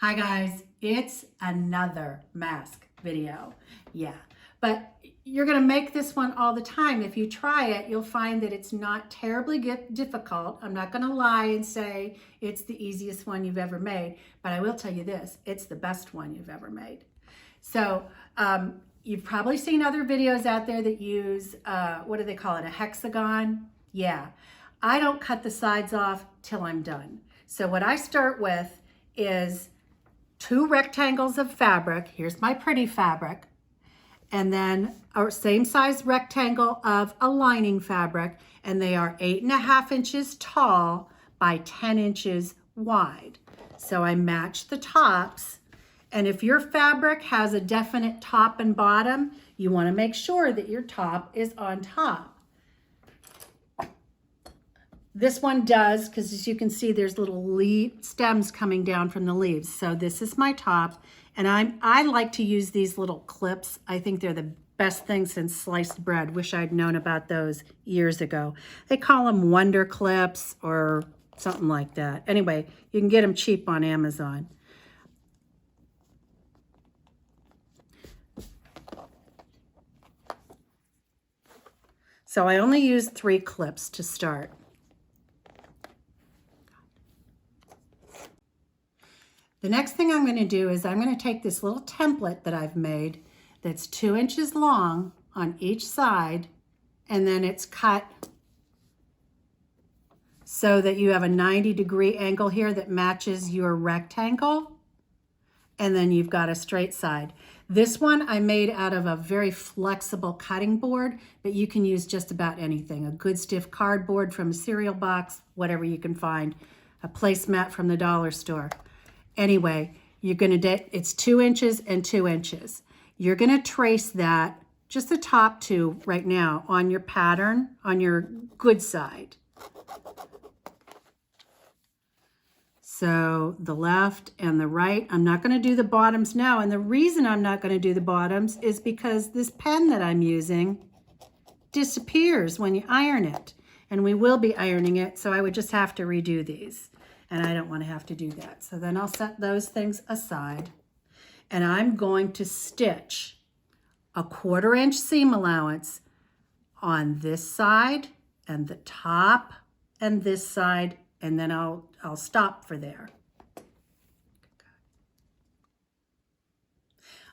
Hi guys, it's another mask video. Yeah, but you're gonna make this one all the time. If you try it, you'll find that it's not terribly difficult. I'm not gonna lie and say it's the easiest one you've ever made, but I will tell you this, it's the best one you've ever made. So you've probably seen other videos out there that use, what do they call it, a hexagon? Yeah, I don't cut the sides off till I'm done. So what I start with is 2 rectangles of fabric. Here's my pretty fabric. And then our same size rectangle of a lining fabric. And they are 8.5 inches tall by 10 inches wide. So I match the tops. And if your fabric has a definite top and bottom, you want to make sure that your top is on top. This one does, because as you can see, there's little stems coming down from the leaves. So this is my top, and I like to use these little clips. I think they're the best thing since sliced bread. Wish I'd known about those years ago. They call them Wonder Clips or something like that. Anyway, you can get them cheap on Amazon. So I only use 3 clips to start. The next thing I'm going to do is I'm going to take this little template that I've made that's 2 inches long on each side, and then it's cut so that you have a 90-degree angle here that matches your rectangle, and then you've got a straight side. This one I made out of a very flexible cutting board, but you can use just about anything. A good stiff cardboard from a cereal box, whatever you can find, a placemat from the dollar store. Anyway, you're going to, it's 2 inches and 2 inches. You're going to trace that, just the top 2 right now, on your pattern, on your good side. So the left and the right. I'm not going to do the bottoms now. And the reason I'm not going to do the bottoms is because this pen that I'm using disappears when you iron it. And we will be ironing it, so I would just have to redo these. And I don't want to have to do that. So then I'll set those things aside. And I'm going to stitch a 1/4 inch seam allowance on this side and the top and this side, and then I'll stop for there.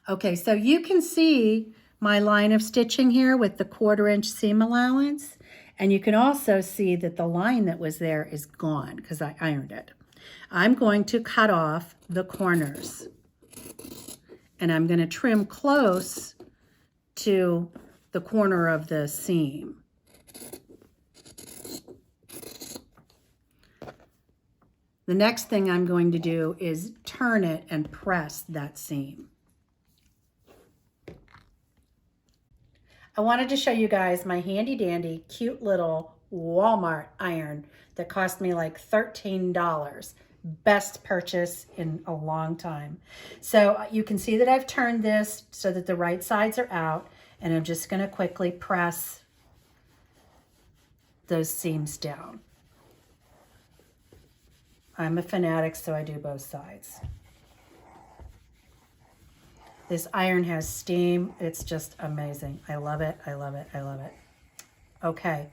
Okay, so you can see my line of stitching here with the 1/4 inch seam allowance. And you can also see that the line that was there is gone because I ironed it. I'm going to cut off the corners. And I'm going to trim close to the corner of the seam. The next thing I'm going to do is turn it and press that seam. I wanted to show you guys my handy dandy cute little Walmart iron that cost me like $13. Best purchase in a long time. So you can see that I've turned this so that the right sides are out, and I'm just going to quickly press those seams down. I'm a fanatic, so I do both sides. This iron has steam. It's just amazing. I love it. I love it. I love it. Okay.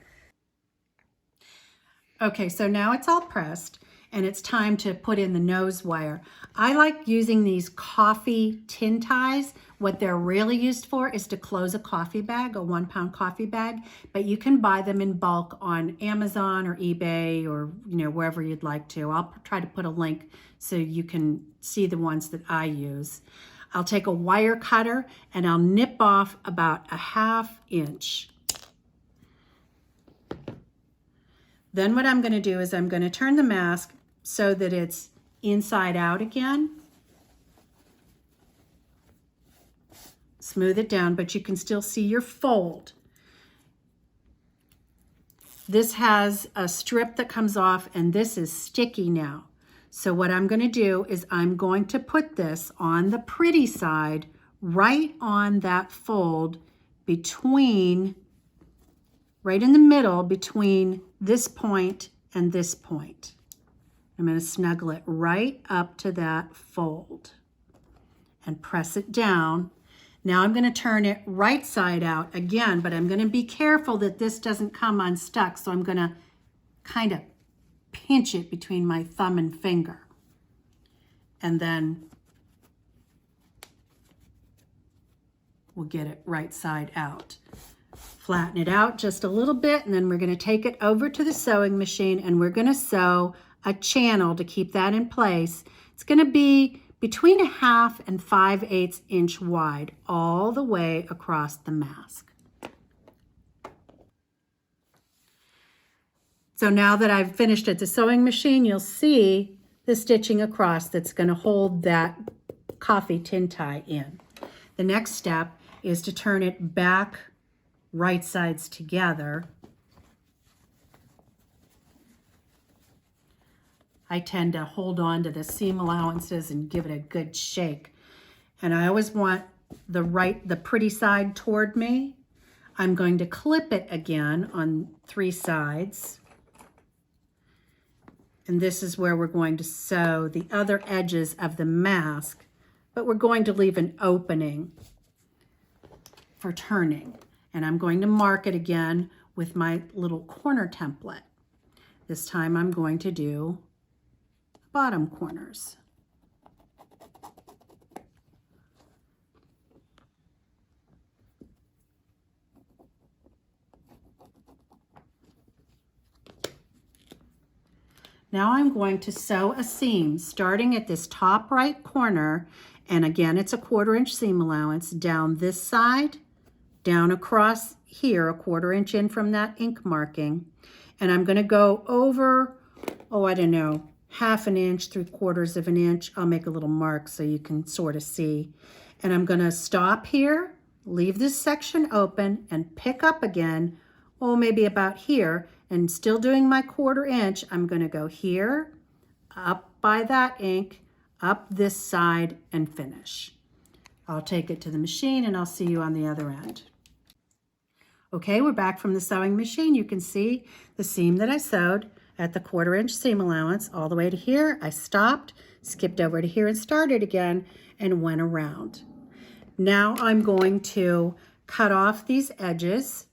Okay, so now it's all pressed and it's time to put in the nose wire. I like using these coffee tin ties. What they're really used for is to close a coffee bag, a 1-pound coffee bag, but you can buy them in bulk on Amazon or eBay or wherever you'd like to. I'll try to put a link so you can see the ones that I use. I'll take a wire cutter and I'll nip off about a 1/2 inch. Then what I'm going to do is I'm going to turn the mask so that it's inside out again. Smooth it down, but you can still see your fold. This has a strip that comes off, and this is sticky now. So what I'm going to do is I'm going to put this on the pretty side, right on that fold between, right in the middle between this point and this point. I'm going to snuggle it right up to that fold and press it down. Now I'm going to turn it right side out again, but I'm going to be careful that this doesn't come unstuck. So I'm going to kind of pinch it between my thumb and finger. And then we'll get it right side out. Flatten it out just a little bit, and then we're going to take it over to the sewing machine and we're going to sew a channel to keep that in place. It's going to be between 1/2 and 5/8 inch wide all the way across the mask. So now that I've finished at the sewing machine, you'll see the stitching across that's going to hold that coffee tin tie in. The next step is to turn it back right sides together. I tend to hold on to the seam allowances and give it a good shake. And I always want the pretty side toward me. I'm going to clip it again on 3 sides. And this is where we're going to sew the other edges of the mask, but we're going to leave an opening for turning. And I'm going to mark it again with my little corner template. This time I'm going to do bottom corners. Now I'm going to sew a seam starting at this top right corner, and again it's a 1/4 inch seam allowance down this side, down across here, a 1/4 inch in from that ink marking, and I'm going to go over, I don't know, 1/2 inch, 3/4 inch. I'll make a little mark so you can sort of see. And I'm going to stop here, leave this section open, and pick up again, maybe about here, and still doing my 1/4 inch, I'm going to go here, up by that ink, up this side, and finish. I'll take it to the machine and I'll see you on the other end. Okay, we're back from the sewing machine. You can see the seam that I sewed at the 1/4 inch seam allowance all the way to here. I stopped, skipped over to here and started again and went around. Now I'm going to cut off these edges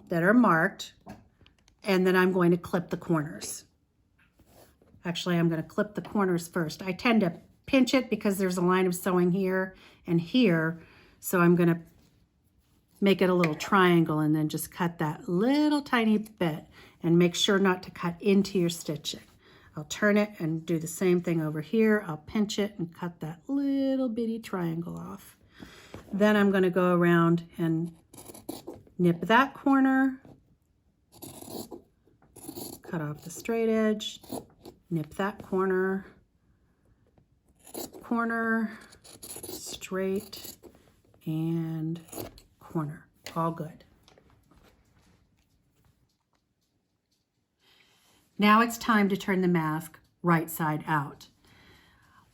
that are marked, and then I'm going to clip the corners. Actually, I'm going to clip the corners first. I tend to pinch it because there's a line of sewing here and here, so I'm going to make it a little triangle and then just cut that little tiny bit and make sure not to cut into your stitching. I'll turn it and do the same thing over here. I'll pinch it and cut that little bitty triangle off. Then I'm going to go around and nip that corner, cut off the straight edge, nip that corner, straight, and corner. All good. Now it's time to turn the mask right side out.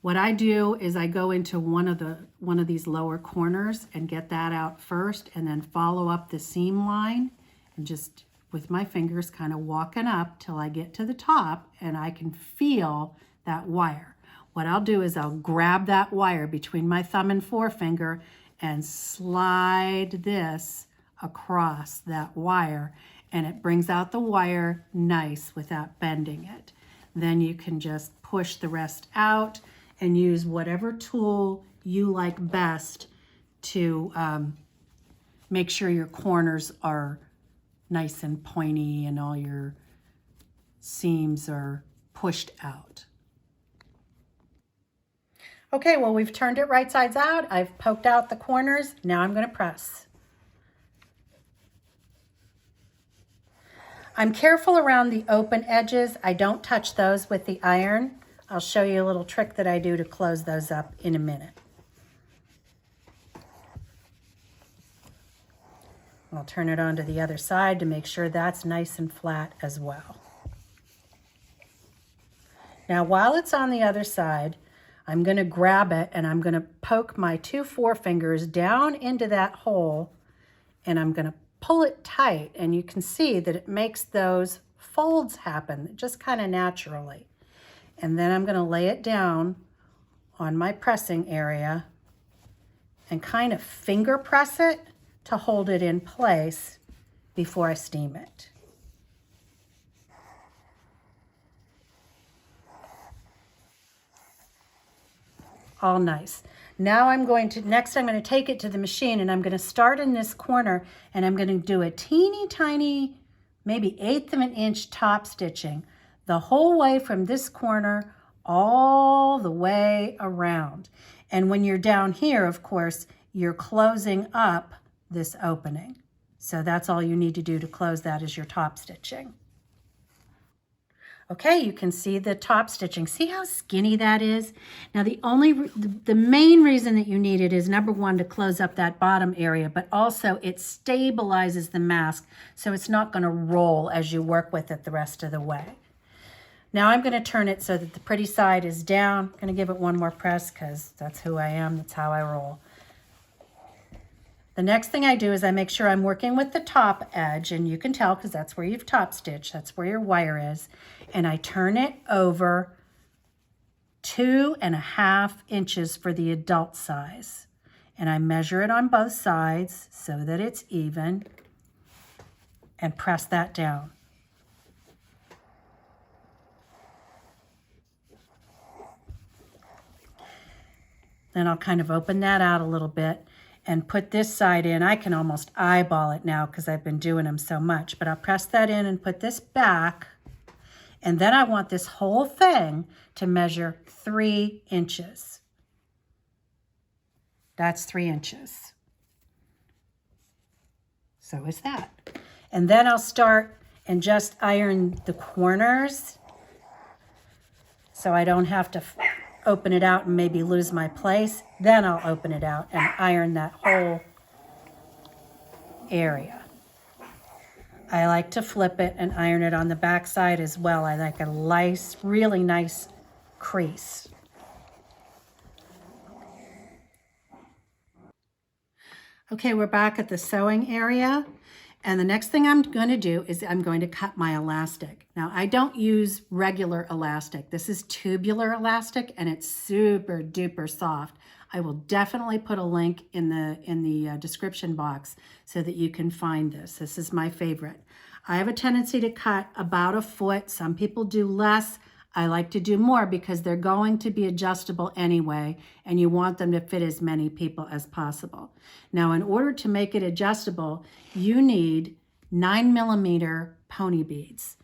What I do is I go into one of these lower corners and get that out first, and then follow up the seam line and just with my fingers kind of walking up till I get to the top and I can feel that wire. What I'll do is I'll grab that wire between my thumb and forefinger and slide this across that wire, and it brings out the wire nice without bending it. Then you can just push the rest out and use whatever tool you like best to make sure your corners are nice and pointy and all your seams are pushed out. Okay, well, we've turned it right sides out. I've poked out the corners. Now I'm going to press. I'm careful around the open edges. I don't touch those with the iron. I'll show you a little trick that I do to close those up in a minute. I'll turn it on to the other side to make sure that's nice and flat as well. Now, while it's on the other side, I'm going to grab it and I'm going to poke my 2 forefingers down into that hole, and I'm going to pull it tight, and you can see that it makes those folds happen just kind of naturally. And then I'm going to lay it down on my pressing area and kind of finger press it to hold it in place before I steam it. All nice. Now I'm going to take it to the machine, and I'm going to start in this corner, and I'm going to do a teeny tiny, maybe 1/8 of an inch top stitching the whole way from this corner all the way around. And when you're down here, of course, you're closing up this opening. So that's all you need to do to close that is your top stitching. Okay, you can see the top stitching. See how skinny that is? Now the main reason that you need it is, number one, to close up that bottom area, but also it stabilizes the mask so it's not going to roll as you work with it the rest of the way. Now I'm going to turn it so that the pretty side is down. I'm going to give it one more press because that's who I am. That's how I roll. The next thing I do is I make sure I'm working with the top edge, and you can tell because that's where you've top stitched. That's where your wire is. And I turn it over 2.5 inches for the adult size. And I measure it on both sides so that it's even and press that down. Then I'll kind of open that out a little bit and put this side in. I can almost eyeball it now because I've been doing them so much, but I'll press that in and put this back. And then I want this whole thing to measure 3 inches. That's 3 inches. So is that. And then I'll start and just iron the corners so I don't have to open it out and maybe lose my place. Then I'll open it out and iron that whole area. I like to flip it and iron it on the back side as well. I like a nice, really nice crease. Okay, we're back at the sewing area. And the next thing I'm going to do is I'm going to cut my elastic. Now, I don't use regular elastic. This is tubular elastic, and it's super duper soft. I will definitely put a link in the description box so that you can find this. This is my favorite. I have a tendency to cut about 1 foot. Some people do less. I like to do more because they're going to be adjustable anyway, and you want them to fit as many people as possible. Now, in order to make it adjustable, you need 9mm pony beads.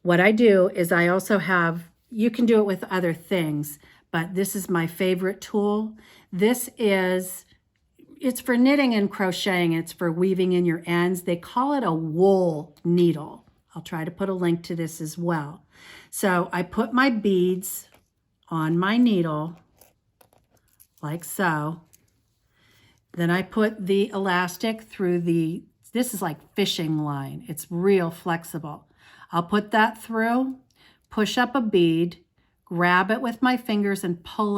What I do is I also have, you can do it with other things, but this is my favorite tool. It's for knitting and crocheting. It's for weaving in your ends. They call it a wool needle. I'll try to put a link to this as well. So I put my beads on my needle like so. Then I put the elastic through this is like fishing line. It's real flexible. I'll put that through, push up a bead, grab it with my fingers and pull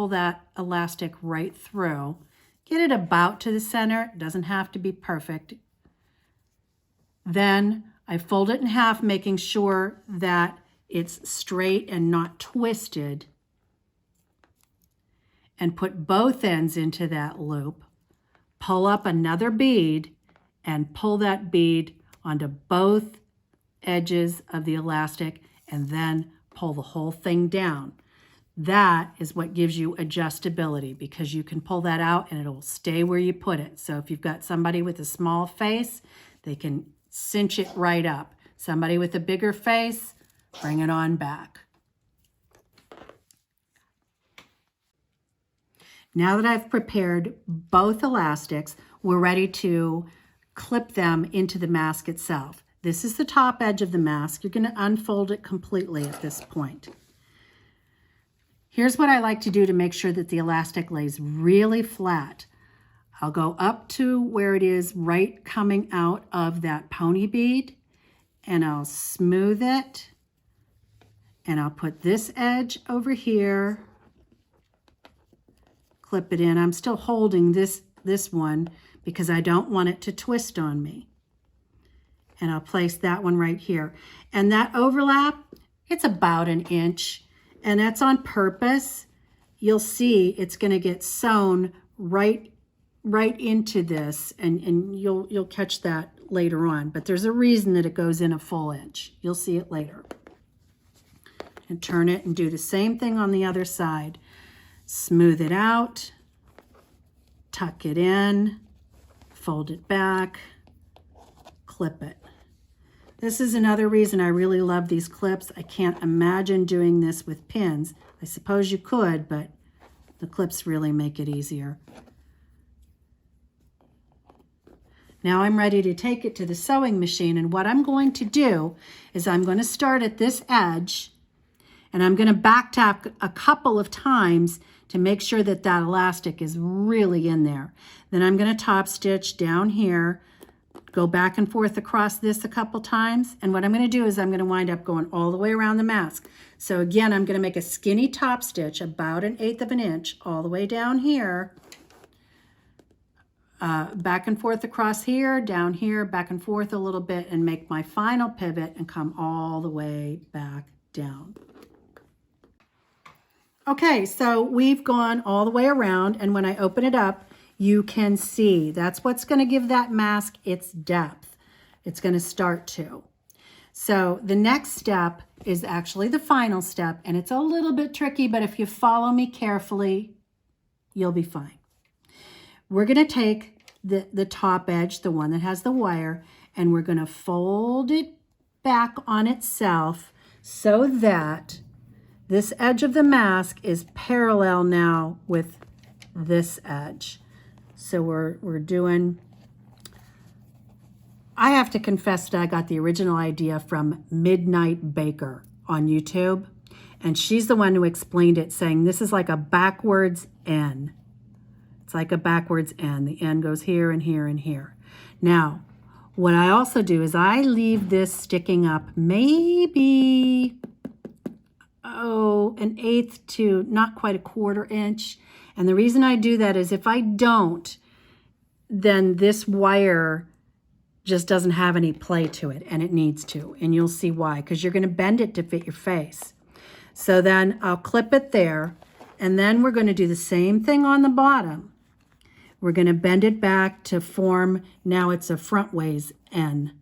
that elastic right through. Get it about to the center. It doesn't have to be perfect. Then I fold it in half, making sure that it's straight and not twisted, and put both ends into that loop. Pull up another bead and pull that bead onto both edges of the elastic, and then pull the whole thing down. That is what gives you adjustability, because you can pull that out and it'll stay where you put it. So if you've got somebody with a small face, they can cinch it right up. Somebody with a bigger face, bring it on back. Now that I've prepared both elastics, we're ready to clip them into the mask itself. This is the top edge of the mask. You're going to unfold it completely at this point. Here's what I like to do to make sure that the elastic lays really flat. I'll go up to where it is right coming out of that pony bead, and I'll smooth it, and I'll put this edge over here, clip it in. I'm still holding this one because I don't want it to twist on me. And I'll place that one right here. And that overlap It's about an inch, and that's on purpose. You'll see it's going to get sewn right into this, and you'll catch that later on. But there's a reason that it goes in a full inch. You'll see it later. And turn it and do the same thing on the other side. Smooth it out, tuck it in, fold it back, clip it. This is another reason I really love these clips. I can't imagine doing this with pins. I suppose you could, but the clips really make it easier. Now I'm ready to take it to the sewing machine, and what I'm going to do is I'm going to start at this edge, and I'm going to back tack a couple of times to make sure that that elastic is really in there. Then I'm going to top stitch down here, go back and forth across this a couple times, and what I'm going to do is I'm going to wind up going all the way around the mask. So again, I'm going to make a skinny top stitch about 1/8 of an inch all the way down here, back and forth across here, down here, back and forth a little bit, and make my final pivot and come all the way back down. Okay, so we've gone all the way around, and when I open it up, you can see that's what's going to give that mask its depth. It's going to start to. So the next step is actually the final step, and it's a little bit tricky, but if you follow me carefully, you'll be fine. We're going to take the top edge, the one that has the wire, and we're going to fold it back on itself so that this edge of the mask is parallel now with this edge. So we're doing, I have to confess that I got the original idea from Midnight Baker on YouTube, and she's the one who explained it, saying this is like a backwards N. It's like a backwards N. The N goes here and here and here. Now, what I also do is I leave this sticking up maybe 1/8 to not quite 1/4 inch. And the reason I do that is if I don't, then this wire just doesn't have any play to it, and it needs to. And you'll see why, because you're going to bend it to fit your face. So then I'll clip it there, and then we're going to do the same thing on the bottom. We're going to bend it back to form, now it's a front ways N.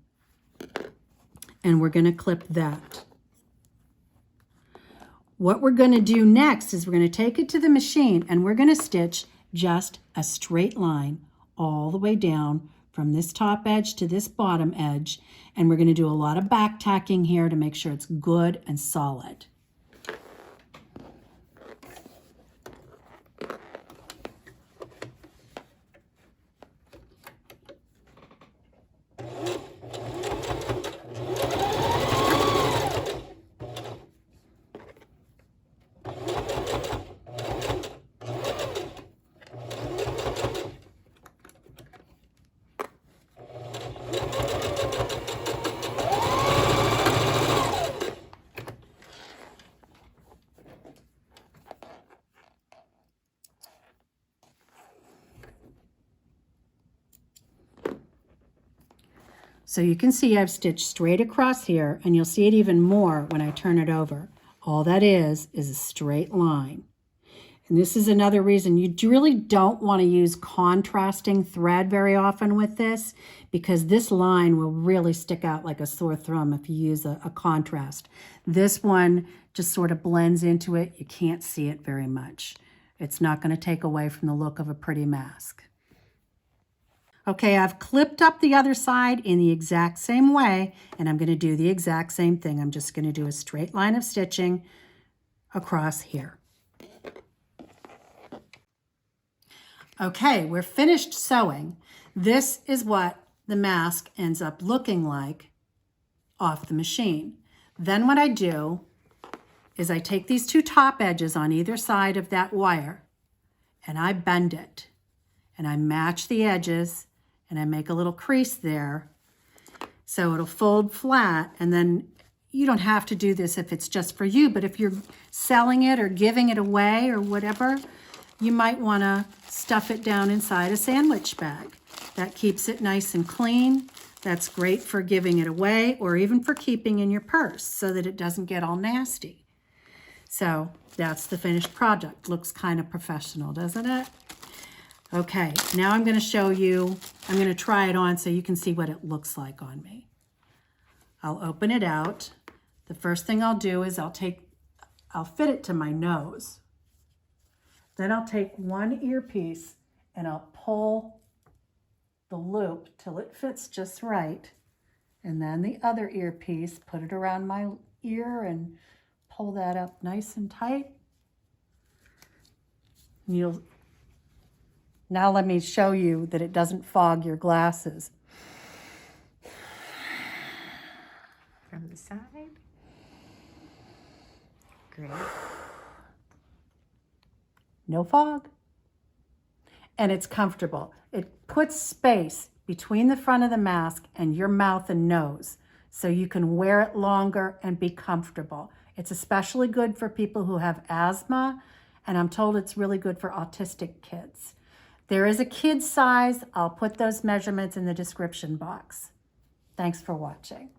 And we're going to clip that. What we're going to do next is we're going to take it to the machine, and we're going to stitch just a straight line all the way down from this top edge to this bottom edge. And we're going to do a lot of back tacking here to make sure it's good and solid. So you can see I've stitched straight across here, and you'll see it even more when I turn it over. All that is a straight line. And this is another reason you really don't want to use contrasting thread very often with this, because this line will really stick out like a sore thumb if you use a contrast. This one just sort of blends into it. You can't see it very much. It's not going to take away from the look of a pretty mask. Okay, I've clipped up the other side in the exact same way, and I'm going to do the exact same thing. I'm just going to do a straight line of stitching across here. Okay, we're finished sewing. This is what the mask ends up looking like off the machine. Then what I do is I take these two top edges on either side of that wire, and I bend it, and I match the edges, and I make a little crease there so it'll fold flat. And then you don't have to do this if it's just for you, but if you're selling it or giving it away or whatever, you might want to stuff it down inside a sandwich bag. That keeps it nice and clean. That's great for giving it away or even for keeping in your purse so that it doesn't get all nasty. So that's the finished product. Looks kind of professional, doesn't it? Okay, now I'm going to show you, I'm going to try it on so you can see what it looks like on me. I'll open it out. The first thing I'll do is I'll fit it to my nose. Then I'll take one earpiece and I'll pull the loop till it fits just right. And then the other earpiece, put it around my ear and pull that up nice and tight. Now let me show you that it doesn't fog your glasses. From the side. Great. No fog. And it's comfortable. It puts space between the front of the mask and your mouth and nose so you can wear it longer and be comfortable. It's especially good for people who have asthma, and I'm told it's really good for autistic kids. There is a kid size. I'll put those measurements in the description box. Thanks for watching.